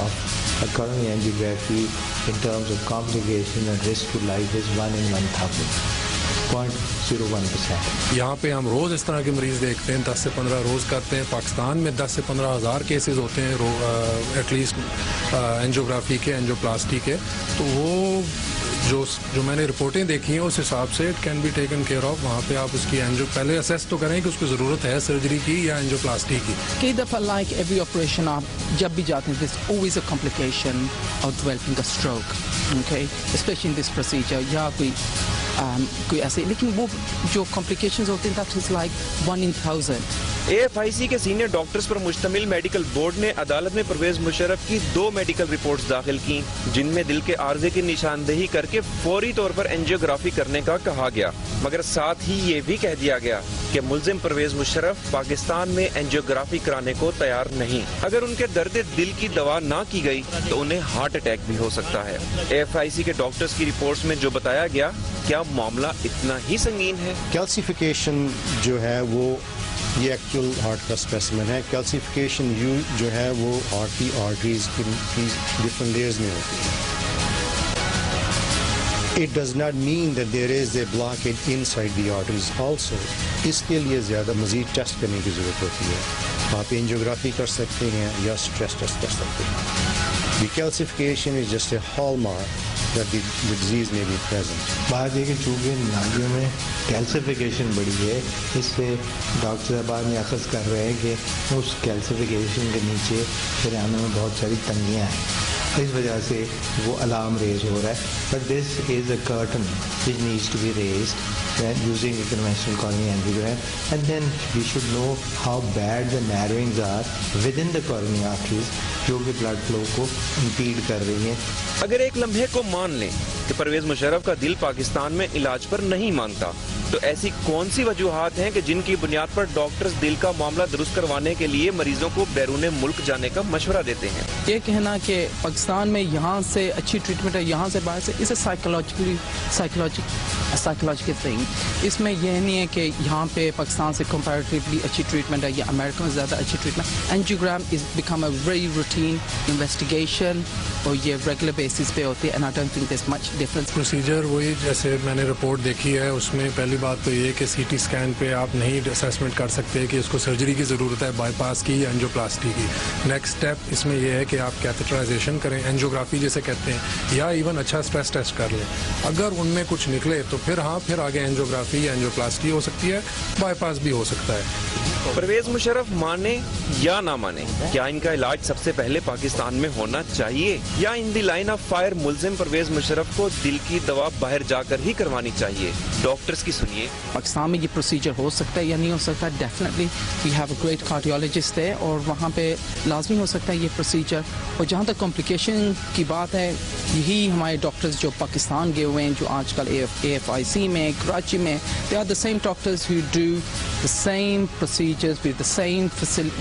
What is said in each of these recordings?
of a coronary angiography in terms of complication and risk to life is 1 in 1,000, 0.01%. یہاں پہ ہم روز اس طرح کے مریض دیکھتے ہیں, 10 سے 15 روز کرتے ہیں. پاکستان میں 10 سے 15 ہزار کیسز ہوتے ہیں ایٹ لیسٹ اینجیوگرافی کے, اینجیوپلاسٹی کے. تو وہ جو میں نے رپورٹیں دیکھی ہیں اس حساب سے it can be taken care of. وہاں پہ آپ اس کی پہلے اسیس تو کریں کہ اس کو ضرورت ہے سرجری کی یا اینجیوپلاسٹی کی. کئی دفعہ لائک ایوری آپریشن آپ جب بھی جاتے ہیں دس always a complication of developing a stroke, okay, especially in this procedure. یا کوئی ایسے, لیکن وہ جو complications ہوتے ہیں that is like 1 in 1,000. AFIC کے سینئر ڈاکٹرز پر مشتمل میڈیکل بورڈ نے عدالت میں پرویز مشرف کی 2 میڈیکل رپورٹس داخل کی, جن میں دل کے عارضے کی نشاندہی کر کے فوری طور پر اینجیوگرافی کرنے کا کہا گیا, مگر ساتھ ہی یہ بھی کہہ دیا گیا کہ ملزم پرویز مشرف پاکستان میں اینجیوگرافی کرانے کو تیار نہیں. اگر ان کے درد دل کی دوا نہ کی گئی تو انہیں ہارٹ اٹیک بھی ہو سکتا ہے. AFIC کے ڈاکٹرز کی رپورٹس میں جو بتایا گیا, کیا معاملہ اتنا ہی سنگین ہے؟ کیلسیفیکیشن جو ہے وہ یہ ایکچوئل ہارٹ کا اسپیسیمن ہے. کیلسیفیکیشن جو ہے وہ ہارٹ کی آرٹریز کی ڈفرنٹ لیئرز میں ہوتی ہے. It does not mean that there is a blockage inside the arteries also. اس کے لیے زیادہ مزید ٹیسٹ کرنے کی ضرورت ہوتی ہے. آپ اینجیوگرافی کر سکتے ہیں یا اسٹریس ٹیسٹ کر سکتے ہیں. The calcification is just a hallmark that the disease may be present. بات یہ کہ چونکہ نالیوں میں کیلسیفیکیشن بڑی ہے, اس پہ ڈاکٹر صاحب نے اخذ کر رہے ہیں کہ اس کیلسیفیکیشن کے نیچے شریانوں میں بہت ساری تنگیاں ہیں, اس وجہ سے وہ الارم ریز ہو رہا ہے. But this is a curtain which needs to be raised using a conventional coronary angiogram, and then we should know how bad the narrowings are within the coronary arteries جو کہ blood flow کو impede کر رہی ہیں. اگر ایک لمحے کو مان لیں کہ پرویز مشرف کا دل پاکستان میں علاج پر نہیں مانتا, تو ایسی کون سی وجوہات ہیں کہ جن کی بنیاد پر ڈاکٹرز دل کا معاملہ درست کروانے کے لیے مریضوں کو بیرون ملک جانے کا مشورہ دیتے ہیں؟ یہ کہنا کہ پاکستان میں یہاں سے اچھی ٹریٹمنٹ ہے, یہاں سے باہر سے, اسے سائیکولوجیکل تھنگ. اس میں یہ نہیں ہے کہ یہاں پہ پاکستان سے کمپیریٹیولی اچھی ٹریٹمنٹ ہے یا امریکہ میں زیادہ اچھی treatment. Angiogram has become a very routine investigation, اور یہ ریگولر بیسس پہ ہوتی ہے, and I don't think there is much difference. Procedure وہی جیسے میں نے رپورٹ دیکھی ہے, اس میں پہلی بات تو یہ کہ CT اسکین پہ آپ نہیں اسیسمنٹ کر سکتے کہ اس کو سرجری کی ضرورت ہے, بائی پاس کی یا اینجیوپلاسٹی کی. نیکسٹ اسٹیپ اس میں یہ ہے کہ آپ کیتھیٹرائزیشن کریں, اینجیوگرافی جیسے کہتے ہیں, یا ایون اچھا اسٹریس ٹیسٹ کر لیں. اگر ان میں کچھ نکلے تو پھر آگے اینجیوگرافی یا اینجیوپلاسٹی ہو سکتی ہے, بائی پاس بھی ہو سکتا ہے. پرویز مشرف مانے یا نہ مانے, کیا ان کا علاج سب سے پہلے پاکستان میں ہونا چاہیے, یا ان دی لائن آف فائر ملزم پرویز مشرف کو دل کی دوا باہر جا کر ہی کروانی چاہیے؟ ڈاکٹرز کی سنیے. پاکستان میں یہ پروسیجر ہو سکتا ہے یا نہیں ہو سکتا؟ Definitely we have a great cardiologist ہے, اور وہاں پہ لازمی ہو سکتا ہے یہ پروسیجر. اور جہاں تک کمپلیکیشن کی بات ہے, یہی ہمارے ڈاکٹرز جو پاکستان گئے ہوئے ہیں, جو آج کل AFIC میں, کراچی میں, they are the same doctors who do the same procedures with the same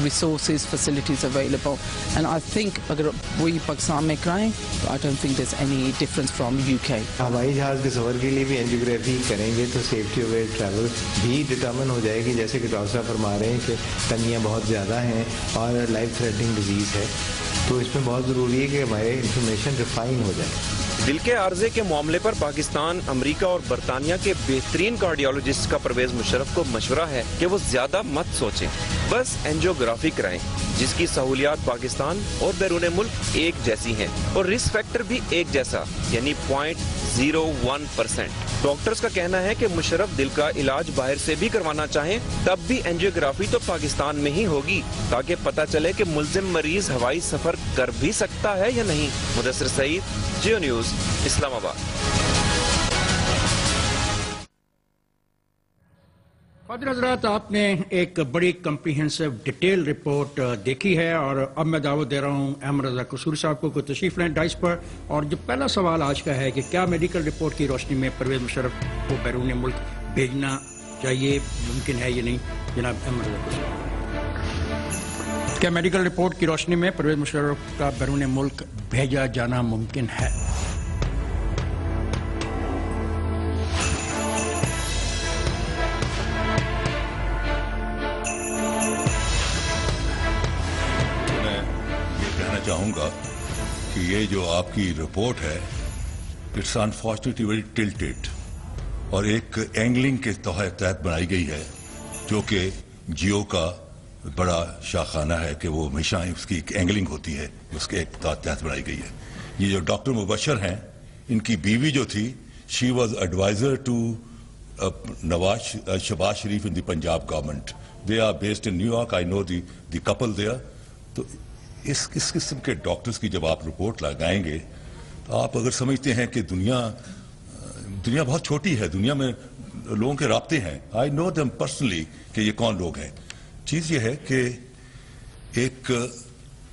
resources, facilities available. And I think اگر وہی پاکستان میں کرائیں تو I don't think there's any difference from UK. ہوائی جہاز کے سفر کے لیے بھی اینجیوگرافی کریں گے تو سیفٹی آف ایئر ٹریول بھی ڈٹرمن ہو جائے گی, جیسے کہ ڈاکٹر صاحب فرما رہے ہیں کہ تنگیاں بہت زیادہ ہیں اور لائف تھریٹنگ ڈیزیز ہے. تو اس میں بہت ضروری ہے کہ ہمارے انفارمیشن ریفائن ہو جائے. دل کے عارضے کے معاملے پر پاکستان, امریکہ اور برطانیہ کے بہترین کارڈیولوجسٹ کا پرویز مشرف کو مشورہ ہے کہ وہ زیادہ مت سوچیں, بس اینجیوگرافی کرائیں, جس کی سہولیات پاکستان اور بیرون ملک ایک جیسی ہیں, اور رسک فیکٹر بھی ایک جیسا, یعنی 0.01%. ڈاکٹرز کا کہنا ہے کہ مشرف دل کا علاج باہر سے بھی کروانا چاہیں تب بھی اینجیوگرافی تو پاکستان میں ہی ہوگی, تاکہ پتہ چلے کہ ملزم مریض ہوائی سفر کر بھی سکتا ہے یا نہیں. مدثر سعید, جیو نیوز, اسلام آباد. خادر حضرات, آپ نے ایک بڑی کمپریہنسو ڈیٹیل رپورٹ دیکھی ہے, اور اب میں دعوت دے رہا ہوں احمد رضا قصوری صاحب کو تشریف لیں ڈائس پر. اور جو پہلا سوال آج کا ہے کہ کیا میڈیکل رپورٹ کی روشنی میں پرویز مشرف کو بیرون ملک بھیجنا چاہیے, ممکن ہے یا نہیں؟ جناب احمد رضا قصوری, کیا میڈیکل رپورٹ کی روشنی میں پرویز مشرف کا بیرون ملک بھیجا جانا ممکن ہے؟ یہ جو آپ کی رپورٹ ہے اٹس انفارچونیٹلی ویری ٹلٹڈ اور ایک اینگلنگ کے تحت بنائی گئی ہے جو کہ جیو کا بڑا شاخانہ ہے کہ وہ ہمیشہ اس کی ایک اینگلنگ ہوتی ہے اس کے ایک تحت بنائی گئی ہے. یہ جو ڈاکٹر مبشر ہیں ان کی بیوی جو تھی she was adviser to Shahbaz Sharif in the Punjab government. They are based in New York. I know the couple there. تو اس قسم کے ڈاکٹرز کی جب آپ رپورٹ لگائیں گے تو آپ اگر سمجھتے ہیں کہ دنیا بہت چھوٹی ہے, دنیا میں لوگوں کے رابطے ہیں, آئی نو دیم پرسنلی کہ یہ کون لوگ ہیں. چیز یہ ہے کہ ایک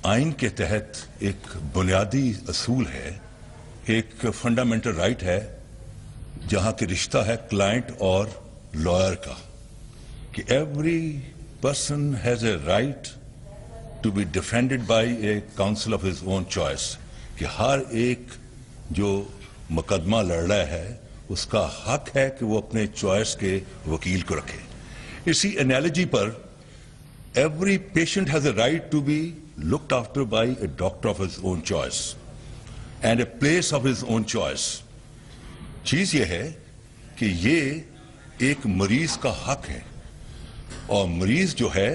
آئین کے تحت ایک بنیادی اصول ہے, ایک فنڈامنٹل رائٹ ہے جہاں کہ رشتہ ہے کلائنٹ اور لائر کا, کہ every person has a right to be defended by a counsel of his own choice, کہ ہر ایک جو مقدمہ لڑ رہا ہے اس کا حق ہے کہ وہ اپنے چوائس کے وکیل کو رکھے. اسی انالوجی پر every patient has a right to be looked after by a doctor of his own choice and a place of his own choice. چیز یہ ہے کہ یہ ایک مریض کا حق ہے, اور مریض جو ہے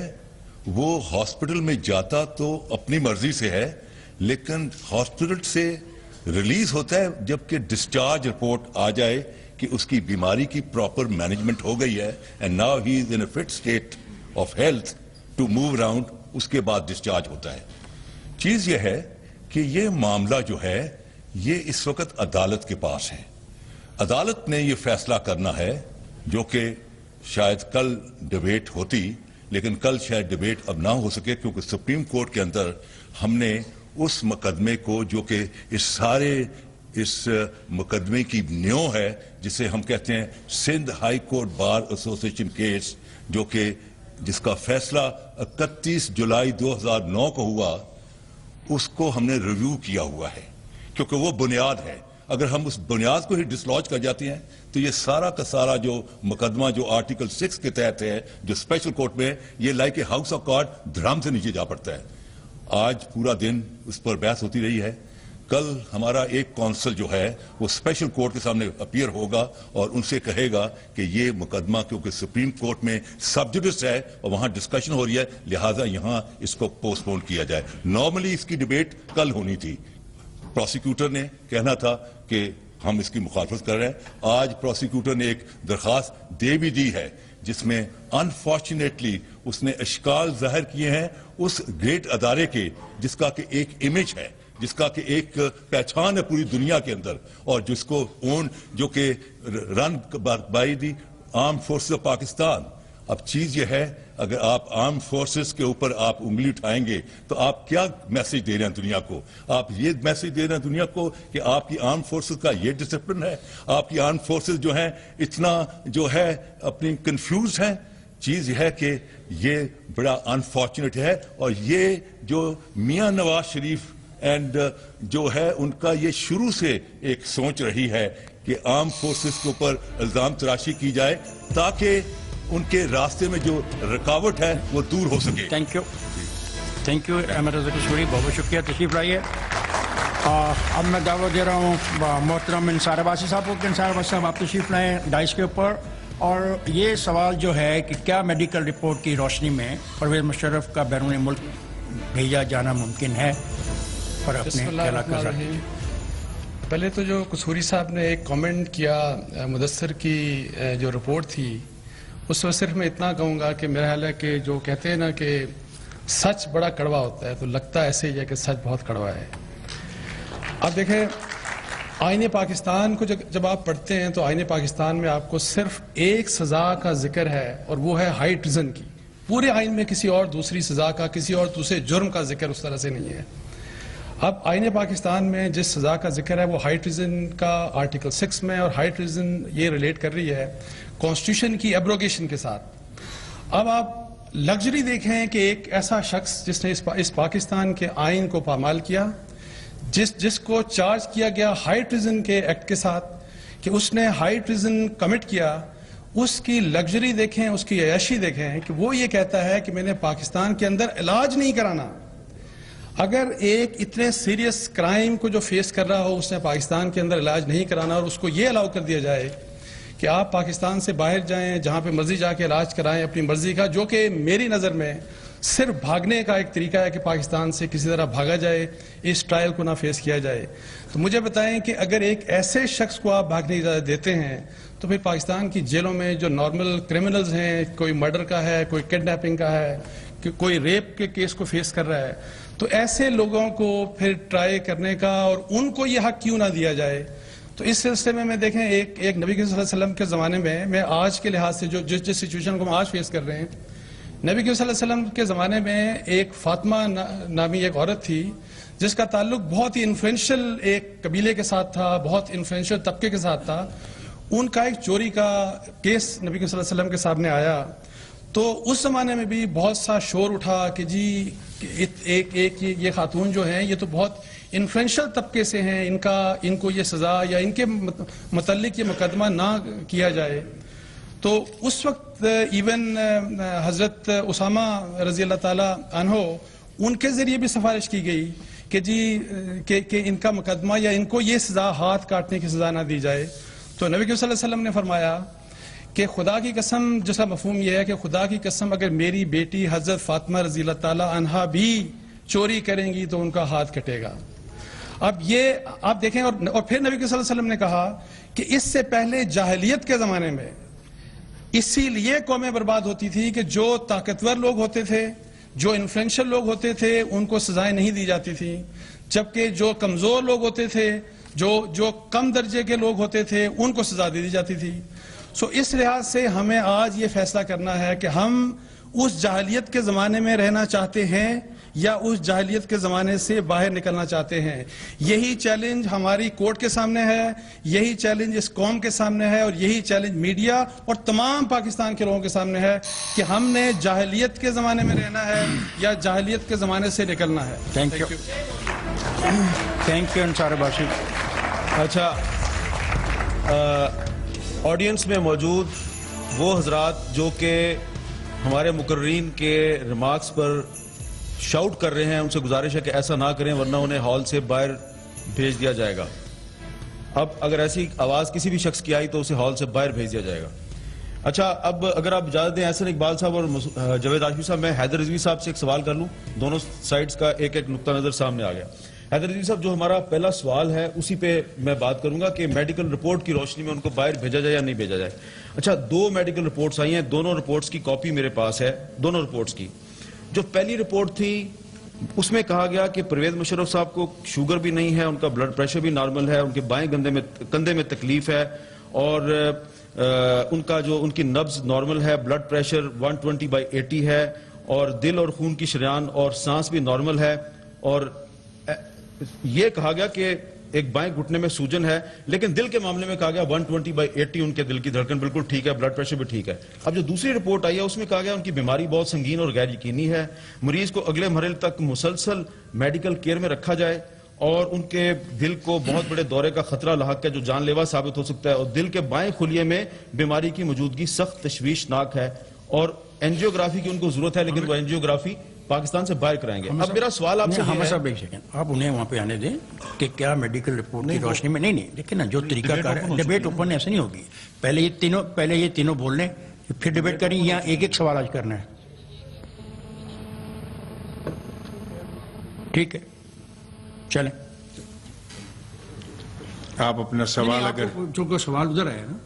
وہ ہاسپٹل میں جاتا تو اپنی مرضی سے ہے, لیکن ہاسپٹل سے ریلیز ہوتا ہے جب کہ ڈسچارج رپورٹ آ جائے کہ اس کی بیماری کی پراپر مینجمنٹ ہو گئی ہے and now he is in a fit state of health to move around. اس کے بعد ڈسچارج ہوتا ہے. چیز یہ ہے کہ یہ معاملہ جو ہے یہ اس وقت عدالت کے پاس ہے. عدالت نے یہ فیصلہ کرنا ہے جو کہ شاید کل ڈیبیٹ ہوتی, لیکن کل شاید ڈیبیٹ اب نہ ہو سکے کیونکہ سپریم کورٹ کے اندر ہم نے اس مقدمے کو جو کہ اس مقدمے کی نیو ہے جسے ہم کہتے ہیں Sindh high court bar association case, جو کہ جس کا فیصلہ 31 جولائی 2009 کو ہوا, اس کو ہم نے ریویو کیا ہوا ہے کیونکہ وہ بنیاد ہے. اگر ہم اس بنیاد کو ہی ڈسلوج کر جاتے ہیں تو یہ سارا کا سارا جو مقدمہ جو آرٹیکل 6 کے تحت ہے جو اسپیشل کورٹ میں, یہ like a house of card دھڑام سے نیچے جا پڑتا ہے. آج پورا دن اس پر بحث ہوتی رہی ہے. کل ہمارا ایک کونسل جو ہے وہ اسپیشل کورٹ کے سامنے اپیئر ہوگا اور ان سے کہے گا کہ یہ مقدمہ کیونکہ سپریم کورٹ میں سب جوڈس ہے اور وہاں ڈسکشن ہو رہی ہے, لہٰذا یہاں اس کو پوسٹ پون کیا جائے. نارملی اس کی ڈیبیٹ کل ہونی تھی. پروسیکیوٹر نے کہنا تھا کہ ہم اس کی مخالفت کر رہے ہیں. آج پروسیکیوٹر نے ایک درخواست دے بھی دی ہے جس میں انفارچونیٹلی اس نے اشکال ظاہر کیے ہیں اس گریٹ ادارے کے جس کا کہ ایک امیج ہے, جس کا کہ ایک پہچان ہے پوری دنیا کے اندر, اور جس کو اون جو کہ run by the arm forces of Pakistan. اب چیز یہ ہے اگر آپ آرم فورسز کے اوپر آپ انگلی اٹھائیں گے تو آپ کیا میسج دے رہے ہیں دنیا کو؟ آپ یہ میسج دے رہے ہیں دنیا کو کہ آپ کی آرم فورسز کا یہ ڈسپلن ہے, آپ کی آرم فورسز جو ہیں اتنا جو ہے اپنی کنفیوز ہیں. چیز یہ ہے کہ یہ بڑا انفارچونیٹ ہے, اور یہ جو میاں نواز شریف اینڈ جو ہے ان کا یہ شروع سے ایک سوچ رہی ہے کہ آرم فورسز کے اوپر الزام تراشی کی جائے تاکہ ان کے راستے میں جو رکاوٹ ہے وہ دور ہو سکے. تھینک یو احمد رضا کشمیری, بہت بہت شکریہ, تشریف لائیے. اب میں دعوت دے رہا ہوں محترم انصار عباسی صاحب کو کہ انصار عباسی صاحب آپ تشریف لائیں ڈائس کے اوپر. اور یہ سوال جو ہے کہ کیا میڈیکل رپورٹ کی روشنی میں پرویز مشرف کا بیرون ملک بھیجا جانا ممکن ہے؟ پر اپنے خیالات کا پہلے تو جو قصوری صاحب نے ایک کامنٹ کیا مدثر کی جو رپورٹ تھی, اس میں صرف میں اتنا کہوں گا کہ میرا خیال ہے کہ جو کہتے ہیں نا کہ سچ بڑا کڑوا ہوتا ہے, تو لگتا ایسے ہی ہے کہ سچ بہت کڑوا ہے. اب دیکھیں آئین پاکستان کو جب آپ پڑھتے ہیں تو آئین پاکستان میں آپ کو صرف ایک سزا کا ذکر ہے اور وہ ہے ہائی ٹریزن کی. پورے آئین میں کسی اور دوسری سزا کا, کسی اور دوسرے جرم کا ذکر اس طرح سے نہیں ہے. اب آئین پاکستان میں جس سزا کا ذکر ہے وہ ہائی ٹریزن کا آرٹیکل 6 میں, اور ہائی ٹریزن یہ ریلیٹ کر رہی ہے کانسٹیٹیوشن کی ایبروگیشن کے ساتھ. اب آپ لگژری دیکھیں کہ ایک ایسا شخص جس نے اس پاکستان کے آئین کو پامال کیا, جس کو چارج کیا گیا ہائی ٹریزن کے ایکٹ کے ساتھ کہ اس نے ہائی ٹریزن کمٹ کیا, اس کی لگژری دیکھیں, اس کی عیاشی دیکھیں کہ وہ یہ کہتا ہے کہ میں نے پاکستان کے اندر علاج نہیں کرانا. اگر ایک اتنے سیریس کرائم کو جو فیس کر رہا ہو اس نے پاکستان کے اندر علاج نہیں کرانا اور اس کو یہ الاؤ کر دیا جائے کہ آپ پاکستان سے باہر جائیں جہاں پہ مرضی جا کے علاج کرائیں اپنی مرضی کا، جو کہ میری نظر میں صرف بھاگنے کا ایک طریقہ ہے کہ پاکستان سے کسی طرح بھاگا جائے، اس ٹرائل کو نہ فیس کیا جائے. تو مجھے بتائیں کہ اگر ایک ایسے شخص کو آپ بھاگنے کی اجازت دیتے ہیں تو پھر پاکستان کی جیلوں میں جو نارمل کرمنلز ہیں، کوئی مرڈر کا ہے، کوئی کڈنیپنگ کا ہے، کوئی ریپ کے کیس کو فیس کر رہا ہے، تو ایسے لوگوں کو پھر ٹرائی کرنے کا اور ان کو یہ حق کیوں نہ دیا جائے. تو اس سلسلے میں دیکھیں ایک نبی کریم صلی اللہ علیہ وسلم کے زمانے میں آج کے لحاظ سے جس سچویشن کو ہم آج فیس کر رہے ہیں، نبی کریم صلی اللہ علیہ وسلم کے زمانے میں ایک فاطمہ نامی ایک عورت تھی جس کا تعلق بہت ہی انفلوئنشل ایک قبیلے کے ساتھ تھا، بہت انفلوئنشل طبقے کے ساتھ تھا. ان کا ایک چوری کا کیس نبی کریم صلی اللہ علیہ وسلم کے سامنے آیا تو اس زمانے میں بھی بہت سا شور اٹھا کہ جی ایک یہ خاتون جو ہیں یہ تو بہت انفلوئنشل طبقے سے ہیں، ان کو یہ سزا یا ان کے متعلق یہ مقدمہ نہ کیا جائے. تو اس وقت ایون حضرت اسامہ رضی اللہ تعالی عنہ ان کے ذریعے بھی سفارش کی گئی کہ جی کہ ان کا مقدمہ یا ان کو یہ سزا ہاتھ کاٹنے کی سزا نہ دی جائے. تو نبی صلی اللہ علیہ وسلم نے فرمایا کہ خدا کی قسم، جس کا مفہوم یہ ہے کہ خدا کی قسم اگر میری بیٹی حضرت فاطمہ رضی اللہ تعالی عنہا بھی چوری کریں گی تو ان کا ہاتھ کٹے گا. اب یہ آپ دیکھیں اور پھر نبی صلی اللہ علیہ وسلم نے کہا کہ اس سے پہلے جاہلیت کے زمانے میں اسی لیے قومیں برباد ہوتی تھی کہ جو طاقتور لوگ ہوتے تھے، جو انفلوئنشل لوگ ہوتے تھے ان کو سزائیں نہیں دی جاتی تھی، جبکہ جو کمزور لوگ ہوتے تھے، جو کم درجے کے لوگ ہوتے تھے ان کو سزا دے دی جاتی تھی. سو اس لحاظ سے ہمیں آج یہ فیصلہ کرنا ہے کہ ہم اس جاہلیت کے زمانے میں رہنا چاہتے ہیں یا اس جاہلیت کے زمانے سے باہر نکلنا چاہتے ہیں. یہی چیلنج ہماری کورٹ کے سامنے ہے، یہی چیلنج اس قوم کے سامنے ہے اور یہی چیلنج میڈیا اور تمام پاکستان کے لوگوں کے سامنے ہے کہ ہم نے جاہلیت کے زمانے میں رہنا ہے یا جاہلیت کے زمانے سے نکلنا ہے. تھینک یو انصار عباسی. اچھا، آڈینس میں موجود وہ حضرات جو کہ ہمارے مقررین کے ریمارکس پر شاؤٹ کر رہے ہیں، ان سے گزارش ہے کہ ایسا نہ کریں ورنہ انہیں ہال سے باہر بھیج دیا جائے گا. اب اگر ایسی آواز کسی بھی شخص کی آئی تو اسے ہال سے باہر بھیج دیا جائے گا. اچھا، اب اگر آپ اجازت دیں احسن اقبال صاحب اور جاوید ہاشمی صاحب، میں حیدر رضوی صاحب سے ایک سوال کر لوں. دونوں سائڈز کا ایک ایک نقطہ نظر سامنے آ گیا. حیدر رضوی صاحب، جو ہمارا پہلا سوال ہے اسی پہ میں بات کروں گا کہ میڈیکل رپورٹ کی روشنی میں ان کو باہر بھیجا جائے یا نہیں بھیجا جائے. اچھا، 2 میڈیکل رپورٹس آئی ہیں، دونوں رپورٹس کی کاپی میرے پاس ہے، دونوں رپورٹس کی. جو پہلی رپورٹ تھی اس میں کہا گیا کہ پرویز مشرف صاحب کو شوگر بھی نہیں ہے، ان کا بلڈ پریشر بھی نارمل ہے، ان کے بائیں کندھے میں تکلیف ہے اور ان کی نبض نارمل ہے، بلڈ پریشر 120/80 ہے اور دل اور خون کی شریان اور سانس بھی نارمل ہے. اور یہ کہا گیا کہ ایک بائیں گھٹنے میں سوجن ہے، لیکن دل کے معاملے میں کہا گیا 120/80 ان کے دل کی دھڑکن بالکل ٹھیک ہے، بلڈ پریشر بھی ٹھیک ہے. اب جو دوسری رپورٹ آئی ہے اس میں کہا گیا ان کی بیماری بہت سنگین اور غیر یقینی ہے، مریض کو اگلے مرحلے تک مسلسل میڈیکل کیئر میں رکھا جائے اور ان کے دل کو بہت بڑے دورے کا خطرہ لاحق ہے جو جان لیوا ثابت ہو سکتا ہے، اور دل کے بائیں خلیے میں بیماری کی موجودگی سخت تشویشناک ہے اور اینجیوگرافی کی ان کو ضرورت ہے، لیکن وہ اینجیوگرافی پاکستان سے باہر کرائیں گے. اب میرا سوال آپ سے یہ ہے، صاحب ایک سیکنڈ، آپ انہیں وہاں پہ آنے دیں کہ کیا میڈیکل رپورٹ کی روشنی میں نہیں دیکھیں نا جو طریقہ کار ہے، ڈیبیٹ اوپن ایسے نہیں ہوگی. پہلے یہ تینوں بول لیں پھر ڈیبیٹ کریں یا ایک سوال آج کرنا ہے؟ ٹھیک ہے، چلیں. آپ اپنا سوال اگر چونکہ سوال ادھر آیا نا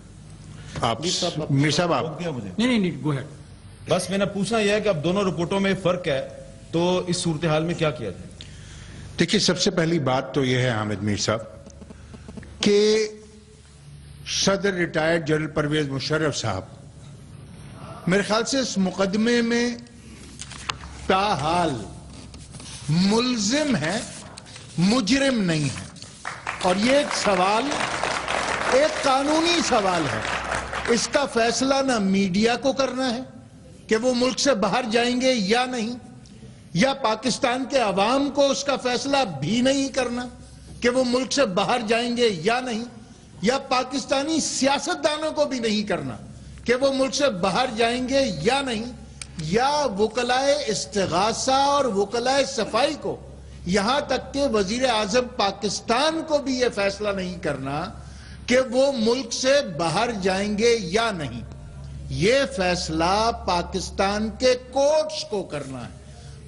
آپ میر صاحب آپ نہیں گو ہیڈ. بس میں نے پوچھنا یہ ہے کہ اب دونوں رپورٹوں میں فرق ہے تو اس صورتحال میں کیا کیا جائے؟ دیکھیے، سب سے پہلی بات تو یہ ہے حامد میر صاحب کہ صدر ریٹائرڈ جنرل پرویز مشرف صاحب میرے خیال سے اس مقدمے میں تاحال ملزم ہے، مجرم نہیں ہے. اور یہ ایک سوال، ایک قانونی سوال ہے. اس کا فیصلہ نہ میڈیا کو کرنا ہے کہ وہ ملک سے باہر جائیں گے یا نہیں، یا پاکستان کے عوام کو اس کا فیصلہ بھی نہیں کرنا کہ وہ ملک سے باہر جائیں گے یا نہیں، یا پاکستانی سیاستدانوں کو بھی نہیں کرنا کہ وہ ملک سے باہر جائیں گے یا نہیں، یا وکلائے استغاثہ اور وکلائے صفائی کو یہاں تک کہ وزیر اعظم پاکستان کو بھی یہ فیصلہ نہیں کرنا کہ وہ ملک سے باہر جائیں گے یا نہیں. یہ فیصلہ پاکستان کے کورٹس کو کرنا ہے.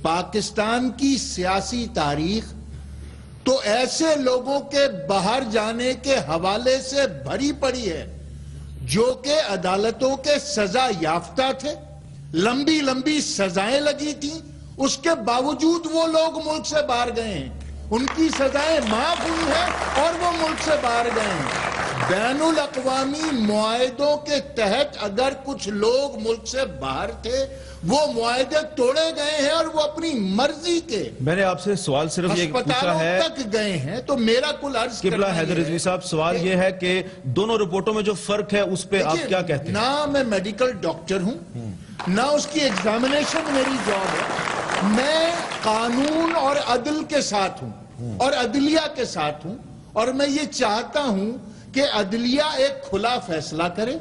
پاکستان کی سیاسی تاریخ تو ایسے لوگوں کے باہر جانے کے حوالے سے بھری پڑی ہے جو کہ عدالتوں کے سزا یافتہ تھے, لمبی لمبی سزائیں لگی تھیں, اس کے باوجود وہ لوگ ملک سے باہر گئے ہیں, ان کی سزائیں معاف ہوئی ہیں اور وہ ملک سے باہر گئے ہیں. بین الاقوامی معاہدوں کے تحت اگر کچھ لوگ ملک سے باہر تھے وہ معاہدے توڑے گئے ہیں اور وہ اپنی مرضی کے میں نے آپ سے سوال صرف یہ پوچھا ہے تک گئے ہیں. تو میرا کل عرض قبلہ حیدر رضوی صاحب, سوال یہ ہے کہ دونوں رپورٹوں میں جو فرق ہے اس پہ آپ کیا کہتے ہیں؟ نہ میں میڈیکل ڈاکٹر ہوں, نہ اس کی ایگزامینیشن میری جاب ہے. میں قانون اور عدل کے ساتھ ہوں اور عدلیہ کے ساتھ ہوں, اور میں یہ چاہتا ہوں کہ عدلیہ ایک کھلا فیصلہ کرے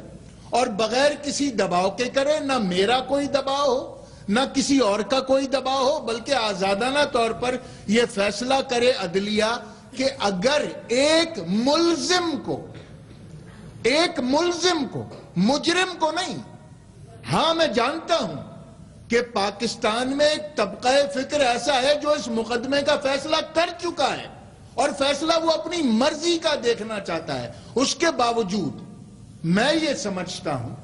اور بغیر کسی دباؤ کے کرے. نہ میرا کوئی دباؤ ہو نہ کسی اور کا کوئی دباؤ ہو, بلکہ آزادانہ طور پر یہ فیصلہ کرے عدلیہ کہ اگر ایک ملزم کو مجرم کو نہیں. ہاں میں جانتا ہوں کہ پاکستان میں ایک طبقہ فکر ایسا ہے جو اس مقدمے کا فیصلہ کر چکا ہے اور فیصلہ وہ اپنی مرضی کا دیکھنا چاہتا ہے. اس کے باوجود میں یہ سمجھتا ہوں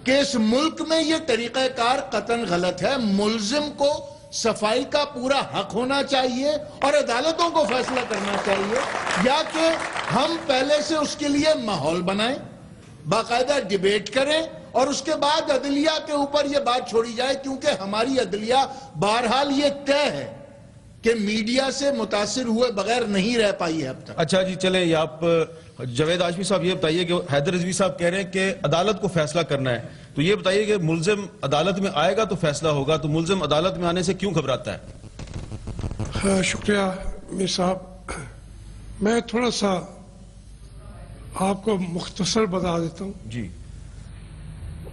کہ اس ملک میں یہ طریقہ کار قطعاً غلط ہے. ملزم کو صفائی کا پورا حق ہونا چاہیے اور عدالتوں کو فیصلہ کرنا چاہیے, یا کہ ہم پہلے سے اس کے لیے ماحول بنائیں, باقاعدہ ڈیبیٹ کریں اور اس کے بعد عدلیہ کے اوپر یہ بات چھوڑی جائے, کیونکہ ہماری عدلیہ بہرحال یہ طے ہے کہ میڈیا سے متاثر ہوئے بغیر نہیں رہ پائی ہے اب تک. اچھا جی, چلیں یہ آپ جاوید ہاشمی صاحب یہ بتائیے کہ حیدر رضوی صاحب کہہ رہے ہیں کہ عدالت کو فیصلہ کرنا ہے, تو یہ بتائیے کہ ملزم عدالت میں آئے گا تو فیصلہ ہوگا, تو ملزم عدالت میں آنے سے کیوں گھبراتا ہے؟ شکریہ میر صاحب. میں تھوڑا سا آپ کو مختصر بتا دیتا ہوں. جی.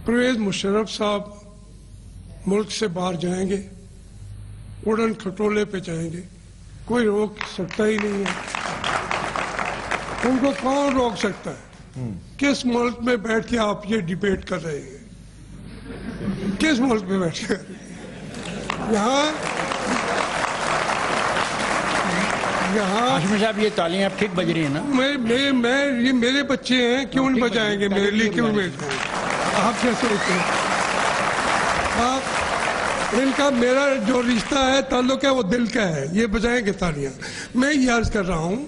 پرویز مشرف صاحب ملک سے باہر جائیں گے, اڑن کھٹولے پہ جائیں گے, کوئی روک سکتا ہی نہیں ہے. ان کو کون روک سکتا ہے؟ کس ملک میں بیٹھ کے آپ یہ ڈیبیٹ کر رہے ہیں؟ کس ملک میں بیٹھ کے یہاں ہاشمی صاحب یہ تالیاں اب ٹھیک بج رہی ہیں نا؟ یہ میرے بچے ہیں, کیوں نہیں بجائیں گے میرے لیے؟ کیوں آپ کیا سوچتے ہیں؟ آپ ان کا میرا جو رشتہ ہے تعلق ہے وہ دل کا ہے, یہ بجائیں گے تالیاں. میں یہ عرض کر رہا ہوں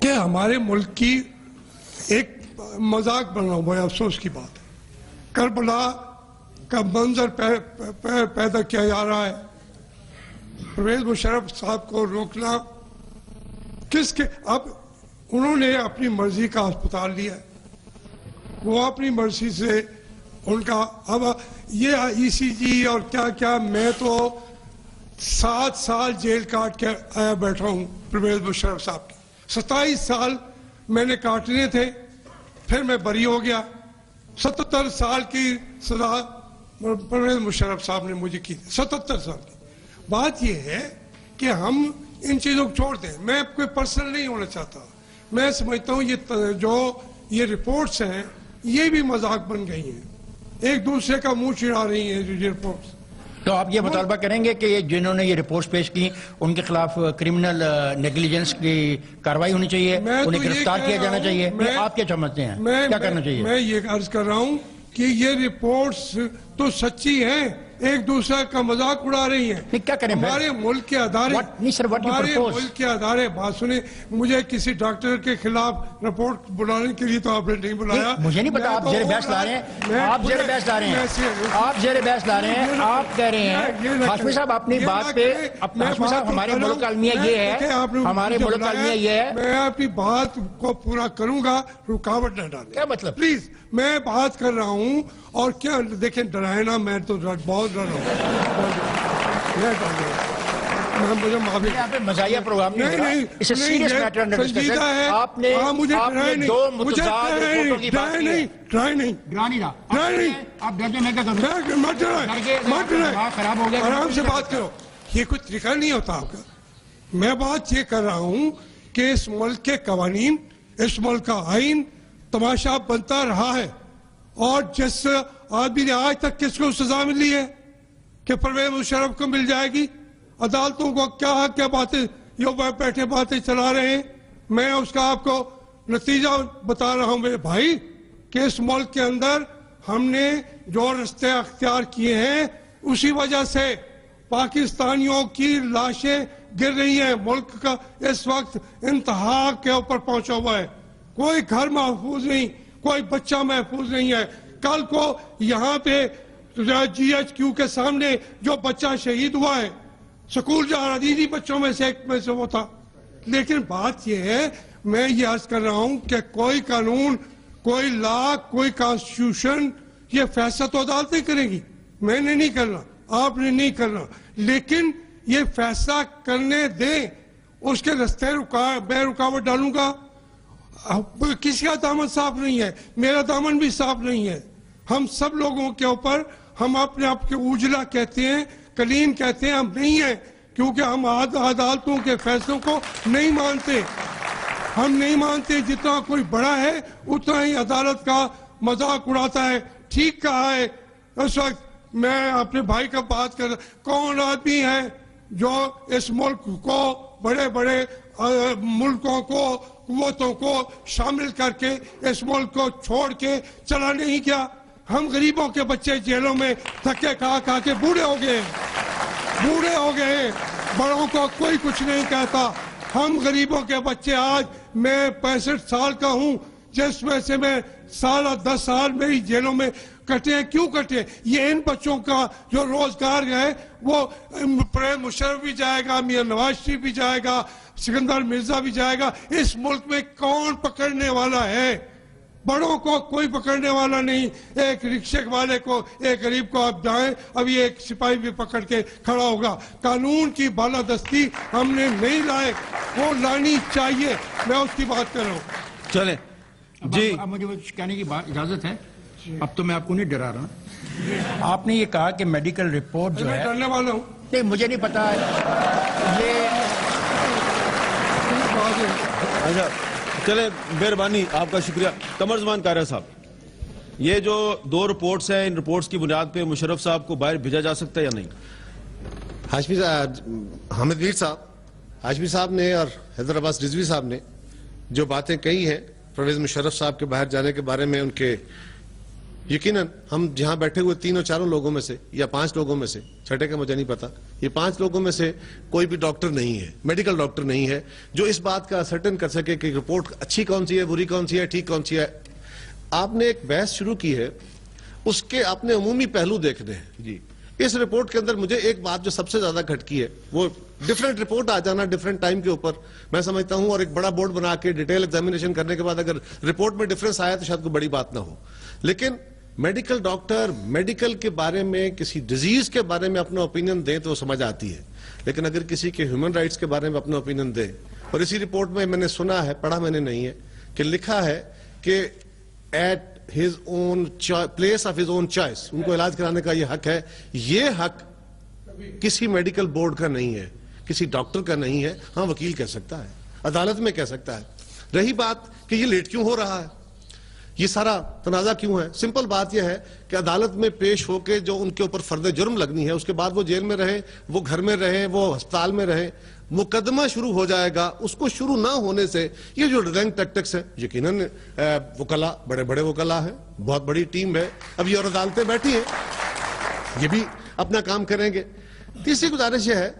کہ ہمارے ملک کی ایک مذاق بن رہا ہوں, بڑے افسوس کی بات ہے. کربلا کا منظر پیدا کیا جا رہا ہے. پرویز مشرف صاحب کو روکنا کس کے؟ اب انہوں نے اپنی مرضی کا ہسپتال لیا ہے, وہ اپنی مرضی سے ان کا. اب یہ ای سی جی اور کیا کیا, میں تو 7 سال جیل کاٹ کے آیا بیٹھا ہوں پرویز مشرف صاحب کی. 27 سال میں نے کاٹنے تھے, پھر میں بری ہو گیا. 77 سال کی سزا پرویز مشرف صاحب نے مجھے کی, 77 سال کی. بات یہ ہے کہ ہم ان چیزوں کو چھوڑ دیں. میں کوئی پرسنل نہیں ہونا چاہتا. میں سمجھتا ہوں یہ رپورٹس ہیں یہ بھی مذاق بن گئی ہیں, ایک دوسرے کا منہ چڑھا رہی ہیں یہ رپورٹس. تو آپ یہ مطالبہ کریں گے کہ جنہوں نے یہ رپورٹس پیش کی ان کے خلاف کرمنل نیگلیجنس کی کارروائی ہونی چاہیے, انہیں گرفتار کیا جانا چاہیے؟ آپ کیا سمجھتے ہیں کیا کرنا چاہیے؟ میں یہ عرض کر رہا ہوں کہ یہ رپورٹس تو سچی ہیں, ایک دوسرے کا مذاق اڑا رہی ہیں. کیا کریں؟ ہمارے ملک کے ادارے, ہمارے ملک کے ادارے, بات سنیں, مجھے کسی ڈاکٹر کے خلاف رپورٹ بلانے کے لیے تو آپ نے نہیں بلایا. مجھے نہیں پتا, آپ زیر بحث لا رہے ہیں, آپ زیر بحث لا رہے ہیں, آپ زیر بحث لا رہے ہیں. آپ کہہ رہے ہیں ہاشمی صاحب اپنی بات پہ, ہاشمی صاحب ہمارے ملک کا المیہ یہ ہے, ہمارے ملک کا المیہ یہ ہے. میں اپنی بات کو پورا کروں گا, رکاوٹ نہ ڈالیں. کیا مطلب؟ پلیز, میں بات کر رہا ہوں. اور کیا دیکھیں, ڈرائے نا, میں تو بہت ڈر رہا ہوں. مجھے معافی. یہاں پہ مزاحیہ پروگرام نہیں ہو رہا, اسے سیریس میٹر انڈر ڈسکشن. آپ نے دو متضاد رپورٹوں کی بات کی ہے. ڈرائی نہیں, آپ ڈرتے میں کیا کروں؟ مت ڈرائے, خراب ہو گیا. آرام سے بات کرو, یہ کوئی طریقہ نہیں ہوتا آپ کا. میں بات یہ کر رہا ہوں کہ اس ملک کے قوانین، اس ملک کا آئین تماشا بنتا رہا ہے، اور جس آدمی نے آج تک کس کو سزا ملی ہے کہ پرویز مشرف کو مل جائے گی؟ عدالتوں کو کیا حق، کیا باتیں یہ بیٹھے باتیں چلا رہے ہیں؟ میں اس کا آپ کو نتیجہ بتا رہا ہوں میرے بھائی کہ اس ملک کے اندر ہم نے جو رستے اختیار کیے ہیں اسی وجہ سے پاکستانیوں کی لاشیں گر رہی ہیں. ملک کا اس وقت انتہا کے اوپر پہنچا ہوا ہے. کوئی گھر محفوظ نہیں، کوئی بچہ محفوظ نہیں ہے. کل کو یہاں پہ جی ایچ کیو کے سامنے جو بچہ شہید ہوا ہے، سکول جا رہا تھی بچوں میں سے ایک میں سے وہ تھا. لیکن بات یہ ہے، میں یہ عرض کر رہا ہوں کہ کوئی قانون، کوئی لا، کوئی کانسٹیٹیوشن، یہ فیصلہ تو عدالتیں کریں گی. میں نے نہیں کرنا، آپ نے نہیں کرنا، لیکن یہ فیصلہ کرنے دیں. اس کے رستے میں رکاوٹ ڈالوں گا؟ کسی کا دامن صاف نہیں ہے، میرا دامن بھی صاف نہیں ہے. ہم سب لوگوں کے اوپر ہم اپنے آپ کے اجلا کہتے ہیں، کلین کہتے ہیں، ہم نہیں ہیں، کیونکہ ہم عدالتوں کے فیصلوں کو نہیں مانتے. ہم نہیں مانتے. جتنا کوئی بڑا ہے اتنا ہی عدالت کا مذاق اڑاتا ہے. ٹھیک کہا ہے. اس وقت میں اپنے بھائی کا بات کر رہا، کون آدمی ہے جو اس ملک کو، بڑے بڑے ملکوں کو، قوتوں کو شامل کر کے اس ملک کو چھوڑ کے چلا نہیں گیا؟ ہم غریبوں کے بچے جیلوں میں تھکے کھا کھا کے بوڑھے ہو گئے، بوڑھے ہو گئے. بڑوں کو کوئی کچھ نہیں کہتا. ہم غریبوں کے بچے، آج میں 65 سال کا ہوں، جس میں سے میں 10 سال میری جیلوں میں کٹے ہیں. کیوں کٹے؟ یہ ان بچوں کا جو روزگار ہے، وہ پرویز مشرف بھی جائے گا، میاں نواز شریف بھی جائے گا، سکندر مرزا بھی جائے گا. اس ملک میں کون پکڑنے والا ہے؟ بڑوں کو کوئی پکڑنے والا نہیں. ایک رکشے والے کو، ایک غریب کو آپ جائیں، ابھی ایک سپاہی بھی پکڑ کے کھڑا ہوگا. قانون کی بالادستی ہم نے نہیں لائے، وہ لانی چاہیے. میں اس کی بات کر رہا ہوں. چلیں جی، اب مجھے کہنے کی اجازت ہے؟ اب تو میں آپ کو نہیں ڈرا رہا. آپ نے یہ کہا کہ میڈیکل رپورٹ جو ہے، ڈرنے والا ہوں نہیں، مجھے نہیں پتا یہ. اچھا چلیں، مہربانی، آپ کا شکریہ. قمر زمان کاریا صاحب، یہ جو 2 رپورٹس ہیں، ان رپورٹس کی بنیاد پہ مشرف صاحب کو باہر بھیجا جا سکتا ہے یا نہیں؟ حامد میر صاحب، ہاشمی صاحب نے اور حیدر عباس رضوی صاحب نے جو باتیں کہی ہیں پرویز مشرف صاحب کے باہر جانے کے بارے میں، ان کے یقیناً ہم جہاں بیٹھے ہوئے 3 اور 4 لوگوں میں سے یا 5 لوگوں میں سے، چھٹے کا مجھے نہیں پتا، یہ 5 لوگوں میں سے کوئی بھی ڈاکٹر نہیں ہے، میڈیکل ڈاکٹر نہیں ہے جو اس بات کا سرٹن کر سکے کہ رپورٹ اچھی کون سی ہے، بری کون سی ہے، ٹھیک کون سی ہے. آپ نے ایک بحث شروع کی ہے، اس کے آپ نے عمومی پہلو دیکھنے ہیں. جی، اس رپورٹ کے اندر مجھے ایک بات جو سب سے زیادہ کھٹکی ہے، وہ ڈیفرنٹ رپورٹ آ جانا ڈیفرنٹ ٹائم کے اوپر، میں سمجھتا ہوں، اور ایک بڑا بورڈ بنا کے ڈیٹیل ایگزامینیشن کرنے کے بعد اگر رپورٹ میں ڈیفرنس آیا تو شاید کوئی بڑی بات نہ ہو. لیکن میڈیکل ڈاکٹر میڈیکل کے بارے میں، کسی ڈیزیز کے بارے میں اپنا اوپینین دیں تو سمجھ آتی ہے، لیکن اگر کسی کے ہیومن رائٹس کے بارے میں اپنا اوپینین دیں، اور اسی رپورٹ میں میں نے سنا ہے، پڑھا میں نے نہیں ہے، کہ لکھا ہے کہ at his own place of his own choice ان کو علاج کرانے کا یہ حق ہے. یہ حق کسی میڈیکل بورڈ کا نہیں ہے، کسی ڈاکٹر کا نہیں ہے. ہاں، وکیل کہہ سکتا ہے، عدالت میں کہہ سکتا ہے. رہی بات کہ یہ لیٹ کیوں ہو رہا ہے، یہ سارا تنازع کیوں ہے، سمپل بات یہ ہے کہ عدالت میں پیش ہو کے جو ان کے اوپر فرد جرم لگنی ہے، اس کے بعد وہ جیل میں رہیں، وہ گھر میں رہیں، وہ ہسپتال میں رہیں، مقدمہ شروع ہو جائے گا. اس کو شروع نہ ہونے سے یہ جو ڈیلنگ ٹیکٹکس ہے، یقیناً وکلا، بڑے بڑے وکلا ہیں، بہت بڑی ٹیم ہے، اب یہ اور عدالتیں بیٹھی ہیں، یہ بھی اپنا کام کریں گے. تیسری گزارش یہ ہے،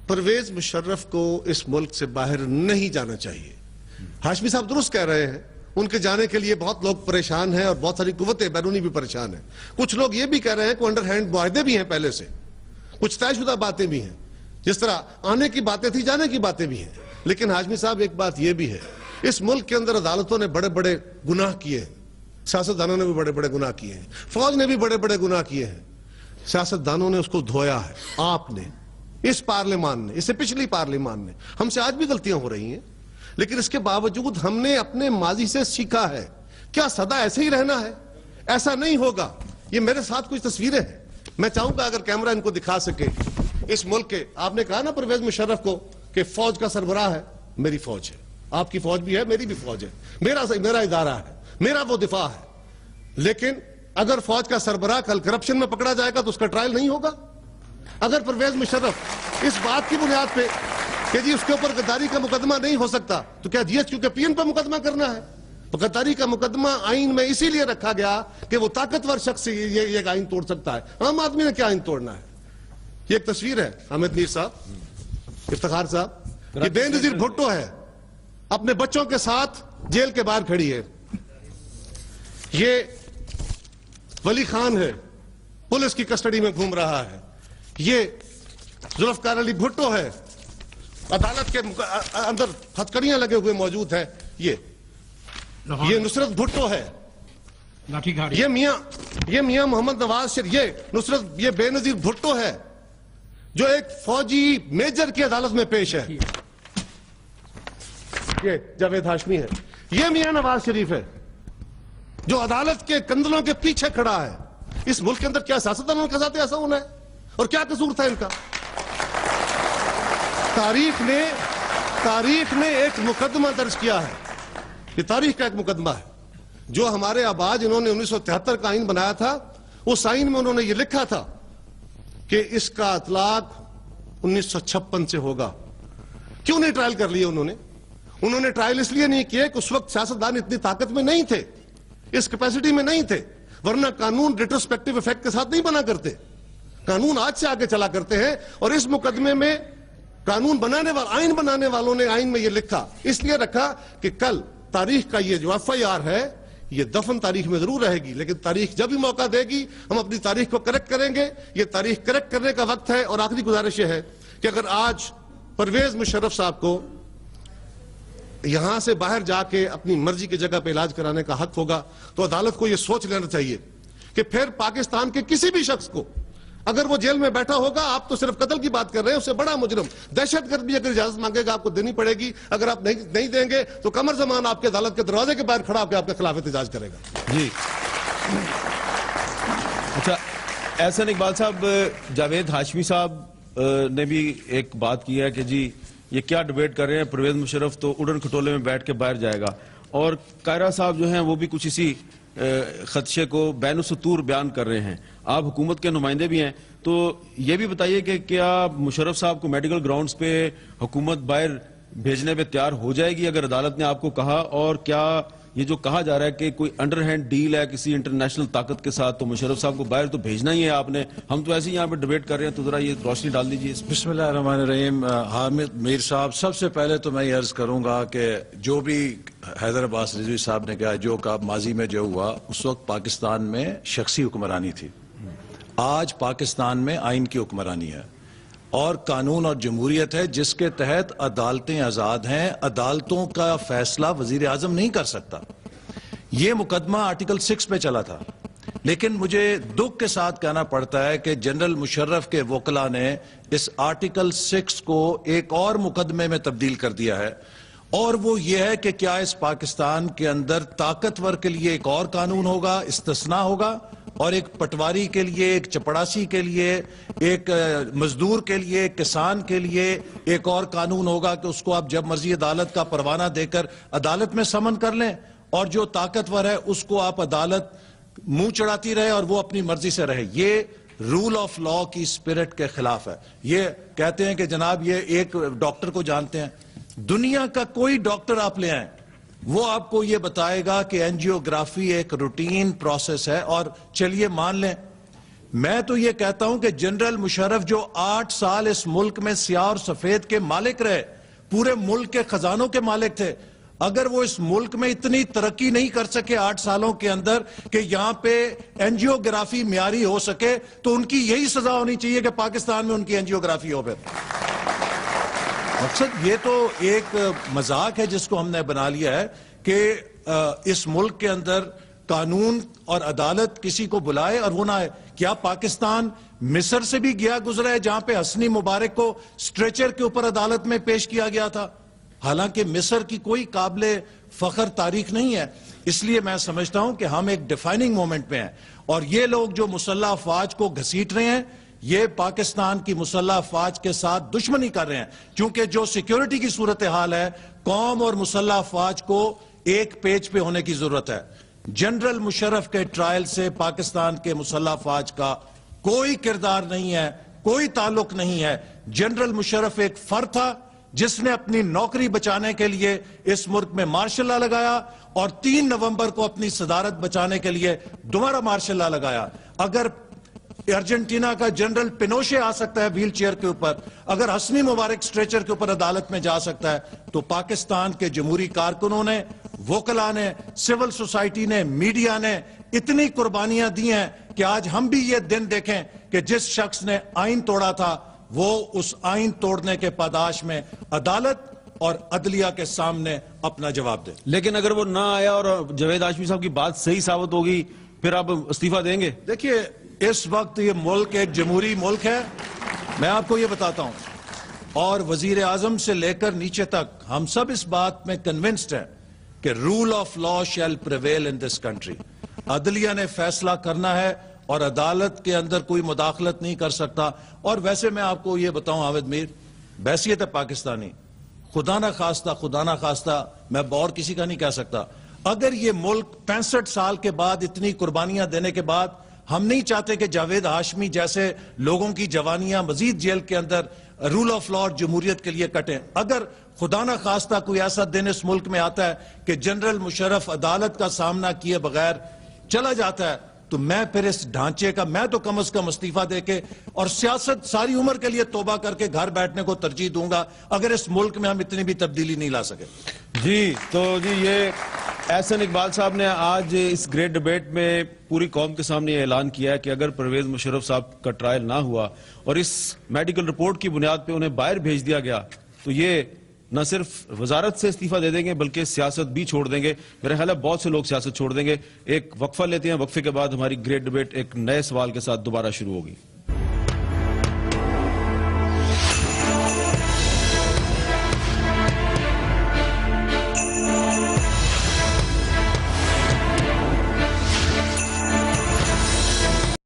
پرویز مشرف کو اس ملک سے باہر نہیں جانا چاہیے. ہاشمی صاحب درست کہہ رہے ہیں، ان کے جانے کے لیے بہت لوگ پریشان ہیں اور بہت ساری قوتیں بیرونی بھی پریشان ہیں. کچھ لوگ یہ بھی کہہ رہے ہیں کہ انڈر ہینڈ معاہدے بھی ہیں پہلے سے، کچھ طے شدہ باتیں بھی ہیں، جس طرح آنے کی باتیں تھی جانے کی باتیں بھی ہیں. لیکن ہاشمی صاحب ایک بات یہ بھی ہے، اس ملک کے اندر عدالتوں نے بڑے بڑے گناہ کیے ہیں، سیاستدانوں نے بھی بڑے بڑے گناہ کیے ہیں، فوج نے بھی بڑے بڑے گناہ کیے ہیں. سیاستدانوں نے اس کو دھویا ہے، آپ نے، اس پارلیمان نے، اس سے پچھلی پارلیمان نے. ہم سے آج بھی غلطیاں ہو رہی ہیں، لیکن اس کے باوجود ہم نے اپنے ماضی سے سیکھا ہے. کیا سدا ایسے ہی رہنا ہے؟ ایسا نہیں ہوگا. یہ میرے ساتھ کچھ تصویریں ہیں، میں چاہوں گا اگر کیمرہ ان کو دکھا سکے. اس ملک کے، آپ نے کہا نا پرویز مشرف کو کہ فوج کا سربراہ ہے، میری فوج ہے، آپ کی فوج بھی ہے، میری بھی فوج ہے، میرا ادارہ ہے، میرا وہ دفاع ہے. لیکن اگر فوج کا سربراہ کل کرپشن میں پکڑا جائے گا تو اس کا ٹرائل نہیں ہوگا. اگر پرویز مشرف اس بات کی بنیاد پہ کہ جی اس کے اوپر غداری کا مقدمہ نہیں ہو سکتا، تو کیا جی ایچ کیو کے پی این پہ مقدمہ کرنا ہے؟ غداری کا مقدمہ آئین میں اسی لیے رکھا گیا کہ وہ طاقتور شخص یہ آئین توڑ سکتا ہے. عام آدمی نے کیا آئین توڑنا ہے؟ یہ ایک تصویر ہے حامد میر صاحب، افتخار صاحب، یہ بے نظیر بھٹو ہے، اپنے بچوں کے ساتھ جیل کے باہر کھڑی ہے. یہ ولی خان ہے، پولیس کی کسٹڈی میں گھوم رہا ہے. یہ ذوالفقار علی بھٹو ہے، عدالت کے اندر ہتھکڑیاں لگے ہوئے موجود ہیں. یہ نصرت بھٹو ہے، یہ میاں محمد نواز شریف، یہ نصرت، یہ بے نظیر بھٹو ہے جو ایک فوجی میجر کی عدالت میں پیش ہے. یہ جاوید ہاشمی ہے. یہ میاں نواز شریف ہے جو عدالت کے کندلوں کے پیچھے کھڑا ہے. اس ملک کے اندر کیا سیاستدانوں کے ساتھ ایسا ہونا ہے؟ اور کیا قصور تھا ان کا؟ تاریخ نے ایک مقدمہ درج کیا ہے. یہ تاریخ کا ایک مقدمہ ہے. جو ہمارے آبا جنہوں نے 1973 کا آئین بنایا تھا، اس آئین میں انہوں نے یہ لکھا تھا کہ اس کا اطلاق 1956 سے ہوگا. کیوں نہیں ٹرائل کر لیے انہوں نے ٹرائل اس لیے نہیں کیے کہ اس وقت سیاستدان اتنی طاقت میں نہیں تھے، اس کیپیسٹی میں نہیں تھے. ورنہ قانون ریٹروسپیکٹیو ایفیکٹ کے ساتھ نہیں بنا کرتے، قانون آج سے آگے چلا کرتے ہیں. اور اس مقدمے میں آئین بنانے والوں نے آئین میں یہ لکھا، اس لیے رکھا کہ کل تاریخ کا یہ جو ایف آئی آر ہے یہ دفن تاریخ میں ضرور رہے گی، لیکن تاریخ جب بھی موقع دے گی ہم اپنی تاریخ کو کریکٹ کریں گے. یہ تاریخ کریکٹ کرنے کا وقت ہے. اور آخری گزارش یہ ہے کہ اگر آج پرویز مشرف صاحب کو یہاں سے باہر جا کے اپنی مرضی کی جگہ پہ علاج کرانے کا حق ہوگا تو عدالت کو یہ سوچ لینا چاہیے کہ پھر پاکستان کے کسی بھی شخص کو اگر وہ جیل میں بیٹھا ہوگا، آپ تو صرف قتل کی بات کر رہے ہیں، اس سے بڑا مجرم دہشت گرد بھی اگر اجازت مانگے گا آپ کو دینی پڑے گی. اگر آپ نہیں دیں گے تو قمر زمان آپ کے عدالت کے دروازے کے باہر کھڑا ہو کے آپ کے خلاف احتجاج کرے گا. جی اچھا، احسن اقبال صاحب، جاوید ہاشمی صاحب نے بھی ایک بات کی ہے کہ جی یہ کیا ڈیبیٹ کر رہے ہیں، پرویز مشرف تو اڑن کھٹولے میں بیٹھ کے باہر جائے گا. اور قائرہ صاحب جو ہیں وہ بھی کچھ اسی خدشے کو بین السطور بیان کر رہے ہیں. آپ حکومت کے نمائندے بھی ہیں، تو یہ بھی بتائیے کہ کیا مشرف صاحب کو میڈیکل گراؤنڈز پہ حکومت باہر بھیجنے پہ تیار ہو جائے گی اگر عدالت نے آپ کو کہا؟ اور کیا یہ جو کہا جا رہا ہے کہ کوئی انڈر ہینڈ ڈیل ہے کسی انٹرنیشنل طاقت کے ساتھ تو مشرف صاحب کو باہر تو بھیجنا ہی ہے آپ نے؟ ہم تو ایسے ہی یہاں پہ ڈیبیٹ کر رہے ہیں، تو ذرا یہ روشنی ڈال دیجیے اس. بسم اللہ الرحمن الرحیم. حامد میر صاحب، سب سے پہلے تو میں یہ عرض کروں گا کہ جو بھی حیدر عباس رضوی صاحب نے کہا، جو کہ ماضی میں جو ہوا اس وقت پاکستان میں شخصی حکمرانی تھی. آج پاکستان میں آئین کی حکمرانی ہے اور قانون اور جمہوریت ہے جس کے تحت عدالتیں آزاد ہیں. عدالتوں کا فیصلہ وزیر اعظم نہیں کر سکتا. یہ مقدمہ آرٹیکل 6 پہ چلا تھا، لیکن مجھے دکھ کے ساتھ کہنا پڑتا ہے کہ جنرل مشرف کے وکلاء نے اس آرٹیکل 6 کو ایک اور مقدمے میں تبدیل کر دیا ہے. اور وہ یہ ہے کہ کیا اس پاکستان کے اندر طاقتور کے لیے ایک اور قانون ہوگا، استثناء ہوگا، اور ایک پٹواری کے لیے، ایک چپڑاسی کے لیے، ایک مزدور کے لیے، ایک کسان کے لیے ایک اور قانون ہوگا کہ اس کو آپ جب مرضی عدالت کا پروانہ دے کر عدالت میں سمن کر لیں، اور جو طاقتور ہے اس کو آپ عدالت منہ چڑھاتی رہے اور وہ اپنی مرضی سے رہے. یہ رول آف لا کی اسپرٹ کے خلاف ہے. یہ کہتے ہیں کہ جناب یہ ایک ڈاکٹر کو جانتے ہیں، دنیا کا کوئی ڈاکٹر آپ لے آئیں وہ آپ کو یہ بتائے گا کہ اینجیوگرافی ایک روٹین پروسیس ہے. اور چلیے مان لیں، میں تو یہ کہتا ہوں کہ جنرل مشرف جو 8 سال اس ملک میں سیاہ اور سفید کے مالک رہے، پورے ملک کے خزانوں کے مالک تھے، اگر وہ اس ملک میں اتنی ترقی نہیں کر سکے 8 سالوں کے اندر کہ یہاں پہ اینجیوگرافی معیاری ہو سکے، تو ان کی یہی سزا ہونی چاہیے کہ پاکستان میں ان کی اینجیوگرافی ہو. مقصد یہ تو ایک مذاق ہے جس کو ہم نے بنا لیا ہے کہ اس ملک کے اندر قانون اور عدالت کسی کو بلائے اور وہ نہ آئے. کیا پاکستان مصر سے بھی گیا گزرا ہے جہاں پہ حسنی مبارک کو سٹریچر کے اوپر عدالت میں پیش کیا گیا تھا؟ حالانکہ مصر کی کوئی قابل فخر تاریخ نہیں ہے. اس لیے میں سمجھتا ہوں کہ ہم ایک ڈیفائننگ مومنٹ میں ہیں، اور یہ لوگ جو مسلح افواج کو گھسیٹ رہے ہیں یہ پاکستان کی مسلح افواج کے ساتھ دشمنی کر رہے ہیں، چونکہ جو سیکیورٹی کی صورتحال ہے قوم اور مسلح افواج کو ایک پیج پہ ہونے کی ضرورت ہے۔ جنرل مشرف کے ٹرائل سے پاکستان کے مسلح افواج کا کوئی کردار نہیں ہے، کوئی تعلق نہیں ہے۔ جنرل مشرف ایک فرد تھا جس نے اپنی نوکری بچانے کے لیے اس ملک میں مارشل لا لگایا اور 3 نومبر کو اپنی صدارت بچانے کے لیے دوبارہ مارشل لا لگایا۔ اگر ارجنٹینا کا جنرل پینوشے آ سکتا ہے ویل چیئر کے اوپر، اگر حسنی مبارک سٹریچر کے اوپر عدالت میں جا سکتا ہے، تو پاکستان کے جمہوری کارکنوں نے، وکلاء نے، سول سوسائٹی نے، میڈیا نے اتنی قربانیاں دی ہیں کہ آج ہم بھی یہ دن دیکھیں کہ جس شخص نے آئین توڑا تھا وہ اس آئین توڑنے کے پاداش میں عدالت اور عدلیہ کے سامنے اپنا جواب دے۔ لیکن اگر وہ نہ آیا اور جاوید ہاشمی صاحب کی بات صحیح ثابت ہوگی پھر آپ استعفیٰ دیں گے؟ دیکھیے اس وقت یہ ملک ایک جمہوری ملک ہے، میں آپ کو یہ بتاتا ہوں، اور وزیر اعظم سے لے کر نیچے تک ہم سب اس بات میں کنونسڈ ہیں کہ rule of law shall prevail in this country. عدلیہ نے فیصلہ کرنا ہے اور عدالت کے اندر کوئی مداخلت نہیں کر سکتا۔ اور ویسے میں آپ کو یہ بتاؤں عابد میر، بحیثیت پاکستانی، خدا نہ خواستہ میں اور کسی کا نہیں کہہ سکتا، اگر یہ ملک 65 سال کے بعد اتنی قربانیاں دینے کے بعد ہم نہیں چاہتے کہ جاوید ہاشمی جیسے لوگوں کی جوانیاں مزید جیل کے اندر رول آف لا اور جمہوریت کے لیے کٹیں، اگر خدا نہ خواستہ کوئی ایسا دن اس ملک میں آتا ہے کہ جنرل مشرف عدالت کا سامنا کیے بغیر چلا جاتا ہے، تو میں پھر اس ڈھانچے کا میں تو کم از کم استعفیٰ دے کے اور سیاست ساری عمر کے لیے توبہ کر کے گھر بیٹھنے کو ترجیح دوں گا اگر اس ملک میں ہم اتنی بھی تبدیلی نہیں لا سکے۔ جی تو یہ احسن اقبال صاحب نے آج اس گریٹ ڈیبیٹ میں پوری قوم کے سامنے یہ اعلان کیا ہے کہ اگر پرویز مشرف صاحب کا ٹرائل نہ ہوا اور اس میڈیکل رپورٹ کی بنیاد پہ انہیں باہر بھیج دیا گیا تو یہ نہ صرف وزارت سے استعفیٰ دے دیں گے بلکہ سیاست بھی چھوڑ دیں گے۔ میرا خیال ہے بہت سے لوگ سیاست چھوڑ دیں گے۔ ایک وقفہ لیتے ہیں، وقفے کے بعد ہماری گریٹ ڈیبیٹ ایک نئے سوال کے ساتھ دوبارہ شروع ہوگی۔